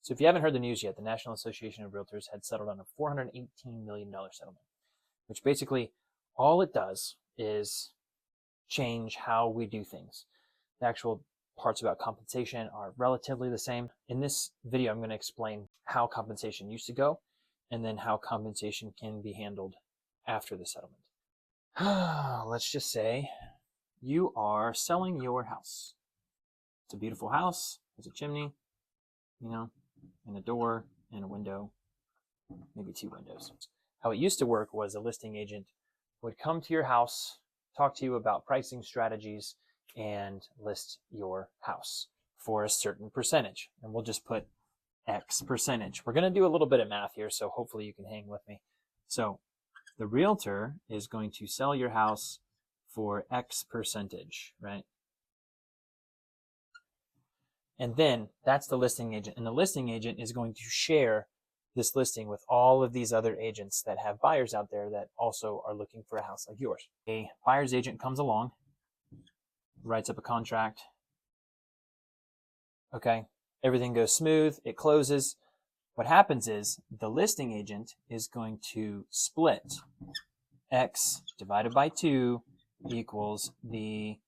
So if you haven't heard the news yet, the National Association of Realtors had settled on a $418 million settlement, which basically all it does is change how we do things. The actual parts about compensation are relatively the same. In this video, I'm going to explain how compensation used to go and then how compensation can be handled after the settlement. Let's just say you are selling your house. It's a beautiful house. There's a chimney, and a door and a window, maybe 2 windows. How it used to work was a listing agent would come to your house, talk to you about pricing strategies, and list your house for a certain percentage. And we'll just put X percentage. We're going to do a little bit of math here, so hopefully you can hang with me. So the realtor is going to sell your house for X percentage, right? And then that's the listing agent. And the listing agent is going to share this listing with all of these other agents that have buyers out there that also are looking for a house like yours. A buyer's agent comes along, writes up a contract. Okay, everything goes smooth, it closes. What happens is the listing agent is going to split X divided by 2 equals the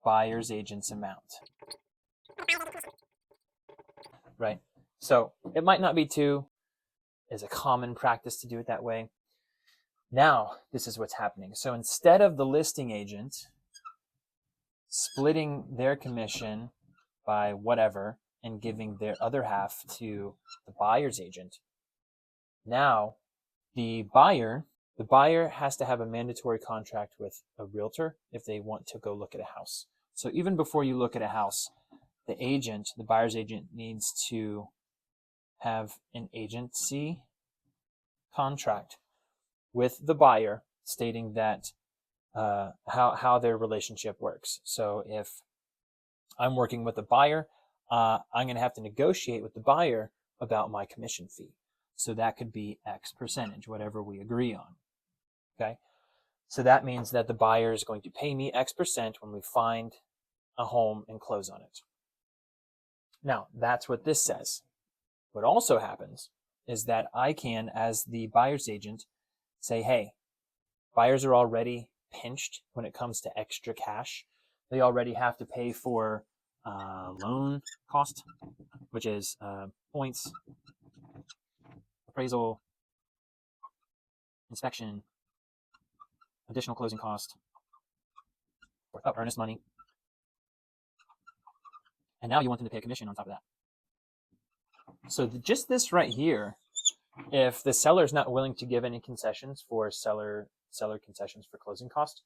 buyer's agent's amount. Right? So it might not be 2 as a common practice to do it that way. Now, this is what's happening. So instead of the listing agent splitting their commission by whatever and giving their other half to the buyer's agent, now the buyer has to have a mandatory contract with a realtor if they want to go look at a house. So even before you look at a house, the buyer's agent needs to have an agency contract with the buyer stating that how their relationship works. So if I'm working with a buyer, I'm going to have to negotiate with the buyer about my commission fee. So that could be X percentage, whatever we agree on. Okay. So that means that the buyer is going to pay me X percent when we find a home and close on it. Now, that's what this says. What also happens is that I can, as the buyer's agent, say, hey, buyers are already pinched when it comes to extra cash. They already have to pay for loan cost, which is points, appraisal, inspection, additional closing cost, earnest money. And now you want them to pay a commission on top of that. So just this right here, if the seller is not willing to give any concessions for seller concessions for closing costs,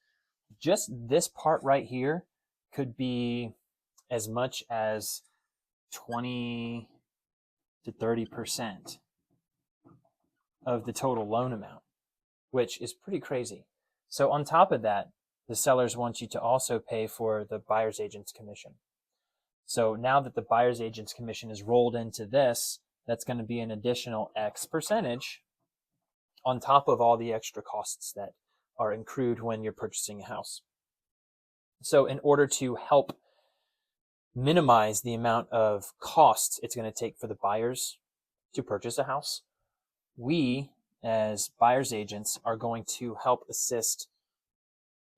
just this part right here could be as much as 20 to 30% of the total loan amount, which is pretty crazy. So on top of that, the sellers want you to also pay for the buyer's agent's commission. So now that the buyer's agent's commission is rolled into this, that's going to be an additional X percentage on top of all the extra costs that are accrued when you're purchasing a house. So in order to help minimize the amount of costs it's going to take for the buyers to purchase a house, we as buyer's agents are going to help assist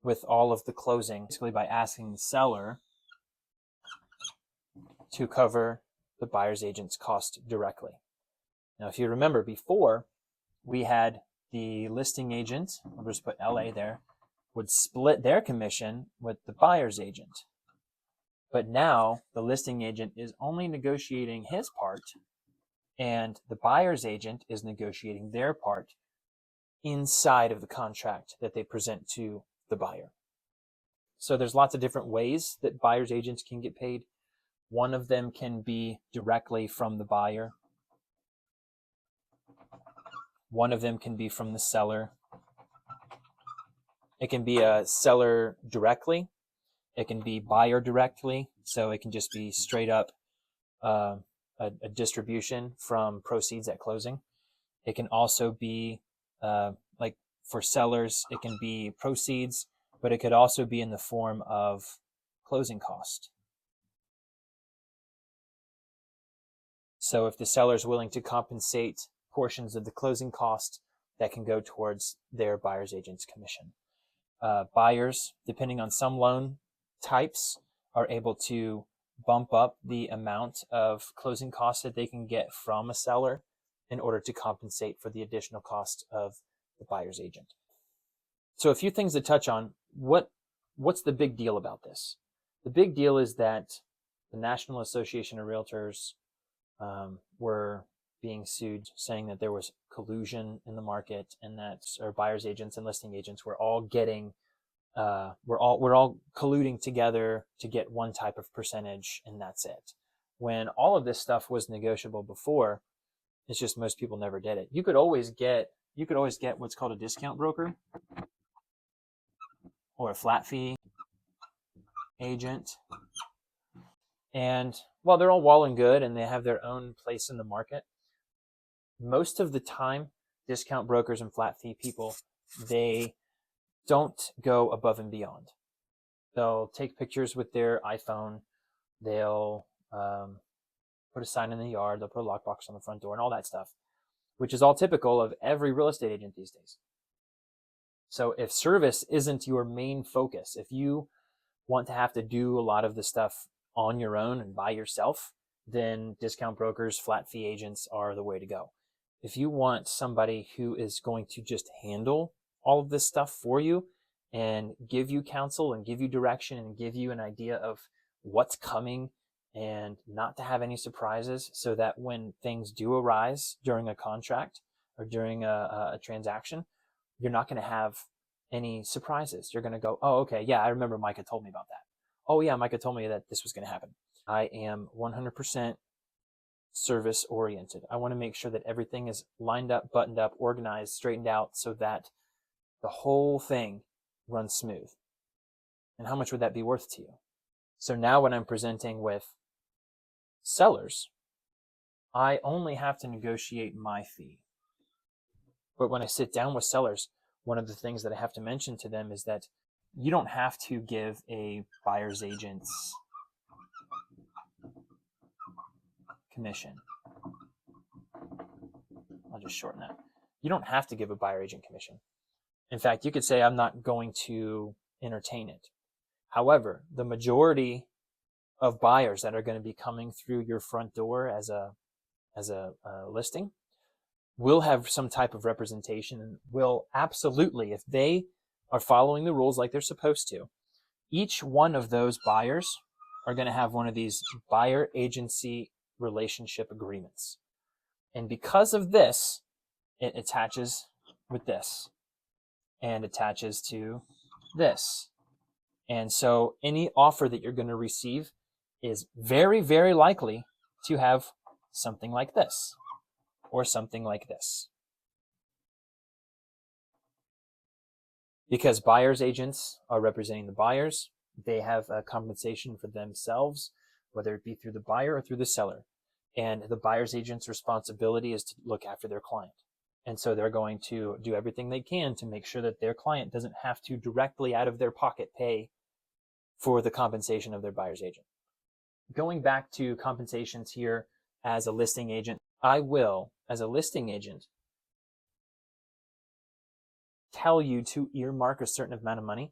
with all of the closing, basically by asking the seller to cover the buyer's agent's cost directly. Now, if you remember before, we had the listing agent, I'll just put LA there, would split their commission with the buyer's agent. But now the listing agent is only negotiating his part and the buyer's agent is negotiating their part inside of the contract that they present to the buyer. So there's lots of different ways that buyer's agents can get paid. One of them can be directly from the buyer. One of them can be from the seller. It can be a seller directly. It can be buyer directly. So it can just be straight up a distribution from proceeds at closing. It can also be like for sellers, it can be proceeds, but it could also be in the form of closing cost. So if the seller is willing to compensate portions of the closing cost, that can go towards their buyer's agent's commission. Buyers, depending on some loan types, are able to bump up the amount of closing costs that they can get from a seller in order to compensate for the additional cost of the buyer's agent. So a few things to touch on. What's the big deal about this? The big deal is that the National Association of Realtors were being sued, saying that there was collusion in the market and that our buyers agents and listing agents were all getting we're all colluding together to get one type of percentage, and that's it. When all of this stuff was negotiable before, it's just most people never did it. You could always get what's called a discount broker or a flat fee agent. And while they're all well and good and they have their own place in the market, most of the time, discount brokers and flat fee people, they don't go above and beyond. They'll take pictures with their iPhone. They'll put a sign in the yard. They'll put a lockbox on the front door and all that stuff, which is all typical of every real estate agent these days. So if service isn't your main focus, if you want to have to do a lot of the stuff on your own and by yourself, then discount brokers, flat fee agents are the way to go. If you want somebody who is going to just handle all of this stuff for you and give you counsel and give you direction and give you an idea of what's coming and not to have any surprises, so that when things do arise during a contract or during a transaction, you're not going to have any surprises. You're going to go, oh, okay, yeah, I remember Micah told me about that. Oh yeah, Micah told me that this was going to happen. I am 100% service oriented. I want to make sure that everything is lined up, buttoned up, organized, straightened out, so that the whole thing runs smooth. And how much would that be worth to you? So now when I'm presenting with sellers, I only have to negotiate my fee. But when I sit down with sellers, one of the things that I have to mention to them is that you don't have to give a buyer's agent's commission. I'll just shorten that. You don't have to give a buyer agent commission. In fact, you could say, I'm not going to entertain it. However, the majority of buyers that are going to be coming through your front door as a listing will have some type of representation and will absolutely, if they are following the rules like they're supposed to, each one of those buyers are going to have one of these buyer agency relationship agreements. And because of this, it attaches with this and attaches to this. And so any offer that you're going to receive is very, very likely to have something like this or something like this. Because buyer's agents are representing the buyers, they have a compensation for themselves, whether it be through the buyer or through the seller. And the buyer's agent's responsibility is to look after their client. And so they're going to do everything they can to make sure that their client doesn't have to directly out of their pocket pay for the compensation of their buyer's agent. Going back to compensations here as a listing agent, I will, as a listing agent, tell you to earmark a certain amount of money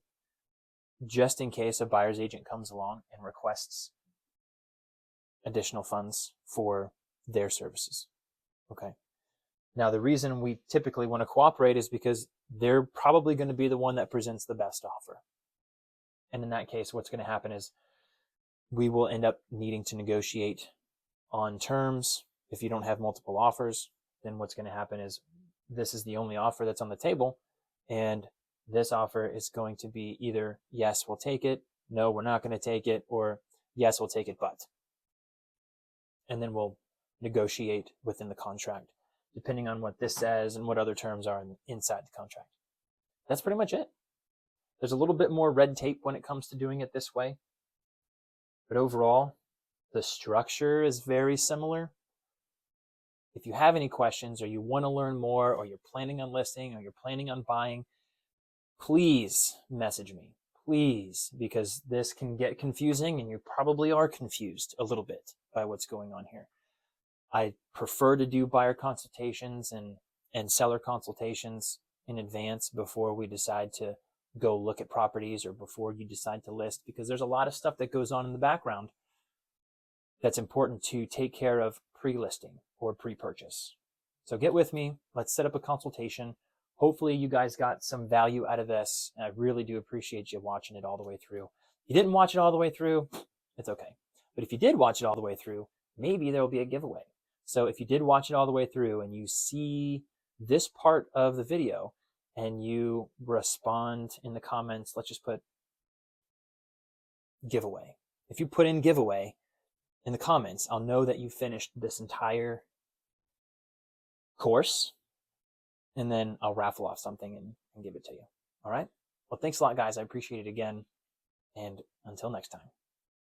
just in case a buyer's agent comes along and requests additional funds for their services. Okay. Now, the reason we typically want to cooperate is because they're probably going to be the one that presents the best offer. And in that case, what's going to happen is we will end up needing to negotiate on terms. If you don't have multiple offers, then what's going to happen is this is the only offer that's on the table. And this offer is going to be either, yes, we'll take it, no, we're not going to take it, or yes, we'll take it, but. And then we'll negotiate within the contract, depending on what this says and what other terms are inside the contract. That's pretty much it. There's a little bit more red tape when it comes to doing it this way. But overall, the structure is very similar. If you have any questions or you want to learn more or you're planning on listing or you're planning on buying, please message me. Please, because this can get confusing and you probably are confused a little bit by what's going on here. I prefer to do buyer consultations and seller consultations in advance before we decide to go look at properties or before you decide to list, because there's a lot of stuff that goes on in the background that's important to take care of pre-listing or pre-purchase. So get with me. Let's set up a consultation. Hopefully you guys got some value out of this. And I really do appreciate you watching it all the way through. If you didn't watch it all the way through, it's okay. But if you did watch it all the way through, maybe there will be a giveaway. So if you did watch it all the way through and you see this part of the video and you respond in the comments, let's just put giveaway. If you put in giveaway in the comments, I'll know that you finished this entire course, and then I'll raffle off something and give it to you. All right? Well, thanks a lot, guys. I appreciate it again. And until next time.